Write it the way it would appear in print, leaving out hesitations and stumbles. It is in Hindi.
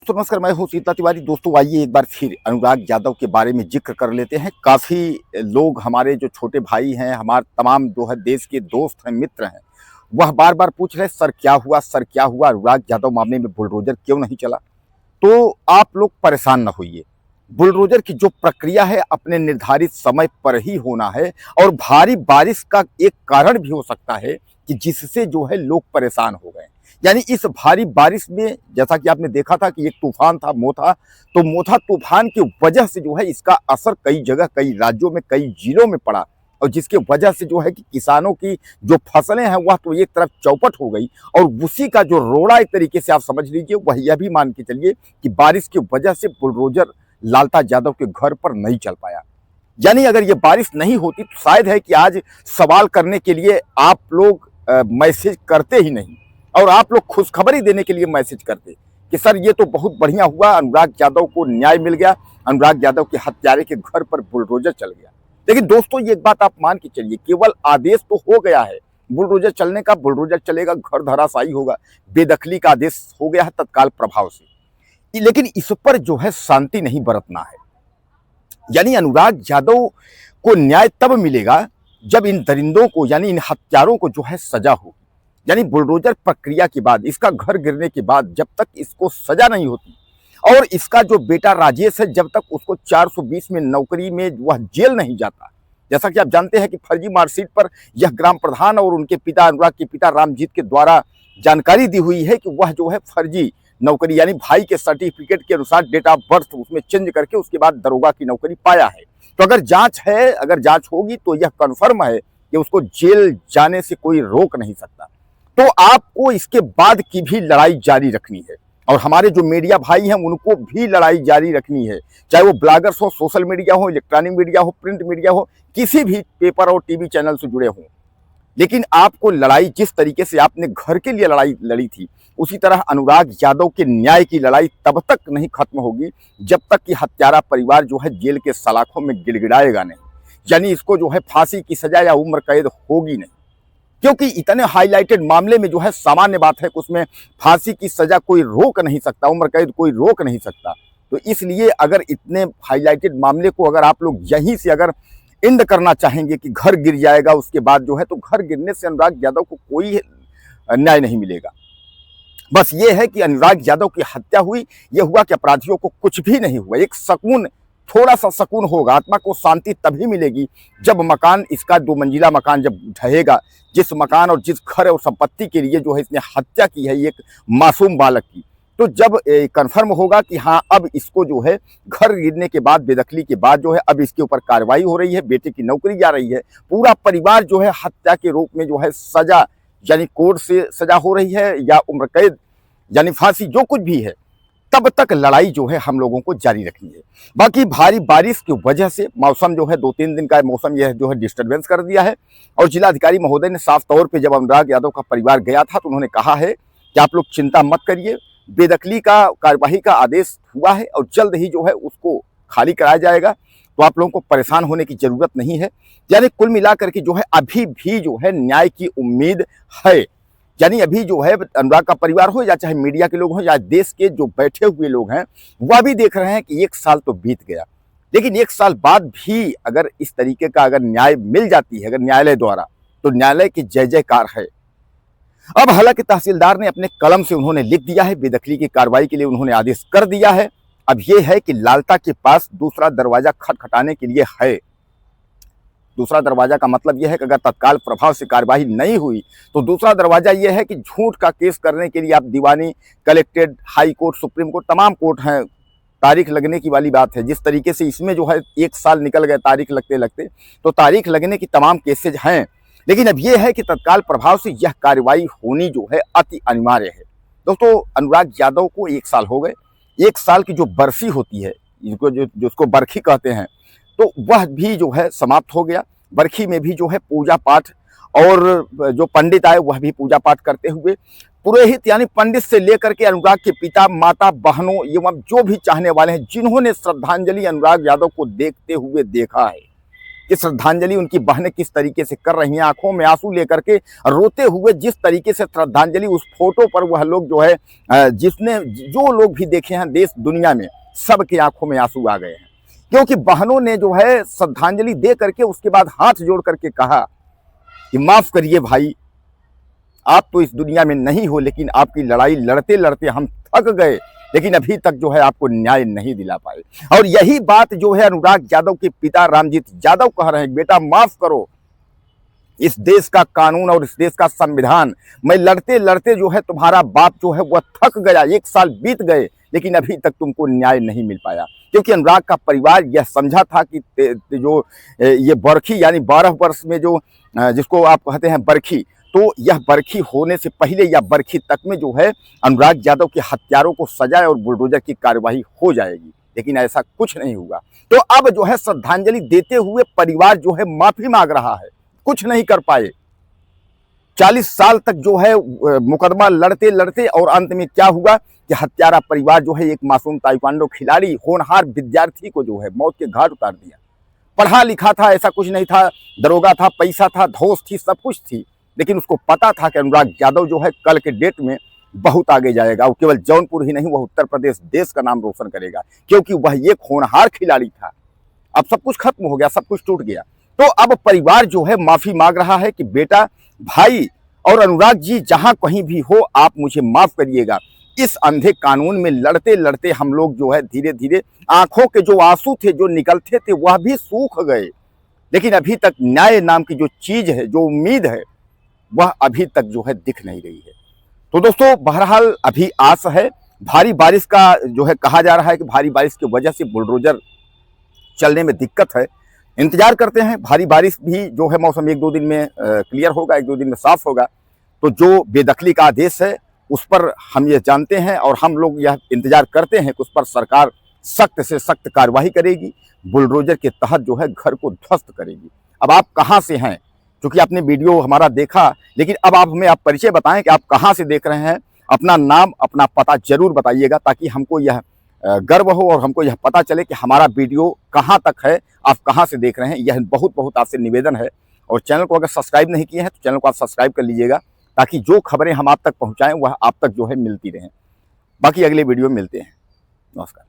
तो नमस्कार, मैं हूँ सीता तिवारी। दोस्तों, आइए एक बार फिर अनुराग यादव के बारे में जिक्र कर लेते हैं। काफ़ी लोग, हमारे जो छोटे भाई हैं, हमारे तमाम जो है देश के दोस्त हैं, मित्र हैं, वह बार बार पूछ रहे सर क्या हुआ, सर क्या हुआ, अनुराग यादव मामले में बुलडोजर क्यों नहीं चला। तो आप लोग परेशान ना होइए। बुलडोजर की जो प्रक्रिया है अपने निर्धारित समय पर ही होना है। और भारी बारिश का एक कारण भी हो सकता है कि जिससे जो है लोग परेशान हो गए। यानी इस भारी बारिश में, जैसा कि आपने देखा था कि एक तूफान था मोथा, तो मोथा तूफान की वजह से जो है इसका असर कई जगह, कई राज्यों में, कई जिलों में पड़ा। और जिसके वजह से जो है कि किसानों की जो फसलें हैं वह तो एक तरफ चौपट हो गई। और उसी का जो रोड़ा, एक तरीके से आप समझ लीजिए, वह यह भी मान के चलिए कि बारिश की वजह से बुलडोजर लालता यादव के घर पर नहीं चल पाया। यानी अगर ये बारिश नहीं होती तो शायद है कि आज सवाल करने के लिए आप लोग मैसेज करते ही नहीं, और आप लोग खुशखबरी देने के लिए मैसेज करते कि सर ये तो बहुत बढ़िया हुआ, अनुराग यादव को न्याय मिल गया, अनुराग यादव के हत्यारे के घर पर बुलडोजर चल गया। लेकिन दोस्तों, ये एक बात आप मान के चलिए, केवल आदेश तो हो गया है बुलडोजर चलने का, बुलडोजर चलेगा, घर धराशायी होगा, बेदखली का आदेश हो गया है तत्काल प्रभाव से। लेकिन इस पर जो है शांति नहीं बरतना है। यानी अनुराग यादव को न्याय तब मिलेगा जब इन दरिंदों को, यानी इन हत्यारों को जो है सजा हो। यानी बुलडोजर प्रक्रिया के बाद, इसका घर गिरने के बाद जब तक इसको सजा नहीं होती, और इसका जो बेटा राजेश है जब तक उसको 420 में नौकरी में वह जेल नहीं जाता। जैसा कि आप जानते हैं कि फर्जी मार्कशीट पर यह ग्राम प्रधान और उनके पिता, अनुराग के पिता रामजीत के द्वारा जानकारी दी हुई है कि वह जो है फर्जी नौकरी, यानी भाई के सर्टिफिकेट के अनुसार डेट ऑफ बर्थ उसमें चेंज करके उसके बाद दरोगा की नौकरी पाया है। तो अगर जांच है, अगर जांच होगी तो यह कन्फर्म है कि उसको जेल जाने से कोई रोक नहीं सकता। तो आपको इसके बाद की भी लड़ाई जारी रखनी है, और हमारे जो मीडिया भाई हैं उनको भी लड़ाई जारी रखनी है। चाहे वो ब्लॉगर्स हो, सोशल मीडिया हो, इलेक्ट्रॉनिक मीडिया हो, प्रिंट मीडिया हो, किसी भी पेपर और टीवी चैनल से जुड़े हों। लेकिन आपको लड़ाई, जिस तरीके से आपने घर के लिए लड़ाई लड़ी थी, उसी तरह अनुराग यादव के न्याय की लड़ाई तब तक नहीं खत्म होगी जब तक कि हत्यारा परिवार जो है जेल के सलाखों में गिड़गिड़ाएगा नहीं। यानी इसको जो है फांसी की सजा या उम्र कैद होगी नहीं, क्योंकि इतने हाईलाइटेड मामले में जो है सामान्य बात है कि उसमें फांसी की सजा कोई रोक नहीं सकता, उम्र कैद कोई रोक नहीं सकता। तो इसलिए अगर इतने हाईलाइटेड मामले को अगर आप लोग यहीं से अगर एंड करना चाहेंगे कि घर गिर जाएगा उसके बाद जो है, तो घर गिरने से अनुराग यादव को कोई न्याय नहीं मिलेगा। बस ये है कि अनुराग यादव की हत्या हुई, ये हुआ कि अपराधियों को कुछ भी नहीं हुआ। एक सकून, थोड़ा सा सकून होगा, आत्मा को शांति तभी मिलेगी जब मकान, इसका 2 मंजिला मकान जब ढहेगा, जिस मकान और जिस घर और संपत्ति के लिए जो है इसने हत्या की है एक मासूम बालक की, तो जब कन्फर्म होगा कि हाँ अब इसको जो है घर गिरने के बाद, बेदखली के बाद जो है अब इसके ऊपर कार्रवाई हो रही है, बेटे की नौकरी जा रही है, पूरा परिवार जो है हत्या के रूप में जो है सजा, यानी कोर्ट से सजा हो रही है या उम्र कैद यानी फांसी, जो कुछ भी है, तब तक लड़ाई जो है हम लोगों को जारी रखनी है। बाकी भारी बारिश की वजह से मौसम जो है 2-3 दिन का मौसम यह जो है डिस्टर्बेंस कर दिया है। और जिलाधिकारी महोदय ने साफ तौर पे, जब अनुराग यादव का परिवार गया था तो उन्होंने कहा है कि आप लोग चिंता मत करिए, बेदखली का कार्यवाही का आदेश हुआ है और जल्द ही जो है उसको खाली कराया जाएगा, तो आप लोगों को परेशान होने की जरूरत नहीं है। यानी कुल मिलाकर के जो है अभी भी जो है न्याय की उम्मीद है। यानी अभी जो है अनुराग का परिवार हो या चाहे मीडिया के लोग हो या देश के जो बैठे हुए लोग हैं, वह भी देख रहे हैं कि 1 साल तो बीत गया, लेकिन 1 साल बाद भी अगर इस तरीके का अगर न्याय मिल जाती है, अगर न्यायालय द्वारा, तो न्यायालय की जय जयकार है। अब हालांकि तहसीलदार ने अपने कलम से उन्होंने लिख दिया है, बेदखली की कार्रवाई के लिए उन्होंने आदेश कर दिया है। अब यह है कि लालता के पास दूसरा दरवाजा खटखटाने के लिए है। दूसरा दरवाजा का मतलब यह है कि अगर तत्काल प्रभाव से कार्यवाही नहीं हुई तो दूसरा दरवाजा यह है कि झूठ का केस करने के लिए आप दीवानी, collected, high court, supreme court, तमाम कोर्ट हैं, तारीख लगने की वाली बात है। जिस तरीके से इसमें जो है 1 साल निकल गए तारीख लगते लगते, तो तारीख लगने की तमाम केसेज हैं। लेकिन अब यह है कि तत्काल प्रभाव से यह कार्रवाई होनी जो है अति अनिवार्य है। दोस्तों, अनुराग यादव को 1 साल हो गए। 1 साल की जो बरसी होती है, जिसको बरखी कहते हैं, तो वह भी जो है समाप्त हो गया। बरखी में भी जो है पूजा पाठ, और जो पंडित आए वह भी पूजा पाठ करते हुए, पुरोहित यानी पंडित से लेकर के अनुराग के पिता, माता, बहनों एवं जो भी चाहने वाले हैं, जिन्होंने श्रद्धांजलि अनुराग यादव को देखते हुए देखा है, कि श्रद्धांजलि उनकी बहनें किस तरीके से कर रही हैं, आंखों में आंसू लेकर के रोते हुए जिस तरीके से श्रद्धांजलि उस फोटो पर वह लोग जो है जिसने जो लोग भी देखे हैं देश दुनिया में सबके आंखों में आंसू आ गए हैं, क्योंकि बहनों ने जो है श्रद्धांजलि दे करके उसके बाद हाथ जोड़ करके कहा कि माफ करिए भाई, आप तो इस दुनिया में नहीं हो, लेकिन आपकी लड़ाई लड़ते लड़ते हम थक गए, लेकिन अभी तक जो है आपको न्याय नहीं दिला पाए। और यही बात जो है अनुराग यादव के पिता रामजीत यादव कह रहे हैं, बेटा माफ करो, इस देश का कानून और इस देश का संविधान मैं लड़ते लड़ते जो है तुम्हारा बाप जो है वह थक गया, 1 साल बीत गए, लेकिन अभी तक तुमको न्याय नहीं मिल पाया। क्योंकि अनुराग का परिवार यह समझा था कि जो ये बरखी यानी 12 वर्ष में जो जिसको आप कहते हैं बरखी, तो यह बरखी होने से पहले या बरखी तक में जो है अनुराग यादव के हत्यारों को सजा और बुलडोजर की कार्रवाई हो जाएगी, लेकिन ऐसा कुछ नहीं हुआ। तो अब जो है श्रद्धांजलि देते हुए परिवार जो है माफी मांग रहा है, कुछ नहीं कर पाए। 40 साल तक जो है मुकदमा लड़ते लड़ते और अंत में क्या हुआ कि हत्यारा परिवार जो है एक मासूम ताइक्वांडो खिलाड़ी, होनहार विद्यार्थी को जो है मौत के घाट उतार दिया। पढ़ा लिखा था, ऐसा कुछ नहीं था, दरोगा था, पैसा था, धौस थी, सब कुछ थी, लेकिन उसको पता था कि अनुराग यादव जो है कल के डेट में बहुत आगे जाएगा। वो केवल जौनपुर ही नहीं, वह उत्तर प्रदेश देश का नाम रोशन करेगा, क्योंकि वह एक होनहार खिलाड़ी था। अब सब कुछ खत्म हो गया, सब कुछ टूट गया। तो अब परिवार जो है माफी मांग रहा है कि बेटा, भाई और अनुराग जी जहां कहीं भी हो, आप मुझे माफ करिएगा। इस अंधे कानून में लड़ते लड़ते हम लोग जो है धीरे धीरे आंखों के जो आंसू थे जो निकलते थे वह भी सूख गए, लेकिन अभी तक न्याय नाम की जो चीज है, जो उम्मीद है, वह अभी तक जो है दिख नहीं रही है। तो दोस्तों बहरहाल अभी आस है, भारी बारिश का जो है कहा जा रहा है कि भारी बारिश की वजह से बुलडोजर चलने में दिक्कत है। इंतजार करते हैं, भारी बारिश भी जो है मौसम 1-2 दिन में क्लियर होगा, 1-2 दिन में साफ होगा। तो जो बेदखली का आदेश है उस पर हम ये जानते हैं और हम लोग यह इंतजार करते हैं कि उस पर सरकार सख्त से सख्त कार्रवाई करेगी, बुलडोजर के तहत जो है घर को ध्वस्त करेगी। अब आप कहाँ से हैं, क्योंकि आपने वीडियो हमारा देखा, लेकिन अब आप हमें परिचय बताएं कि आप कहाँ से देख रहे हैं, अपना नाम अपना पता जरूर बताइएगा, ताकि हमको यह गर्व हो और हमको यह पता चले कि हमारा वीडियो कहाँ तक है, आप कहाँ से देख रहे हैं। यह बहुत बहुत आपसे निवेदन है, और चैनल को अगर सब्सक्राइब नहीं किए हैं तो चैनल को आप सब्सक्राइब कर लीजिएगा, ताकि जो खबरें हम आप तक पहुँचाएँ वह आप तक जो है मिलती रहें। बाकी अगले वीडियो में मिलते हैं। नमस्कार।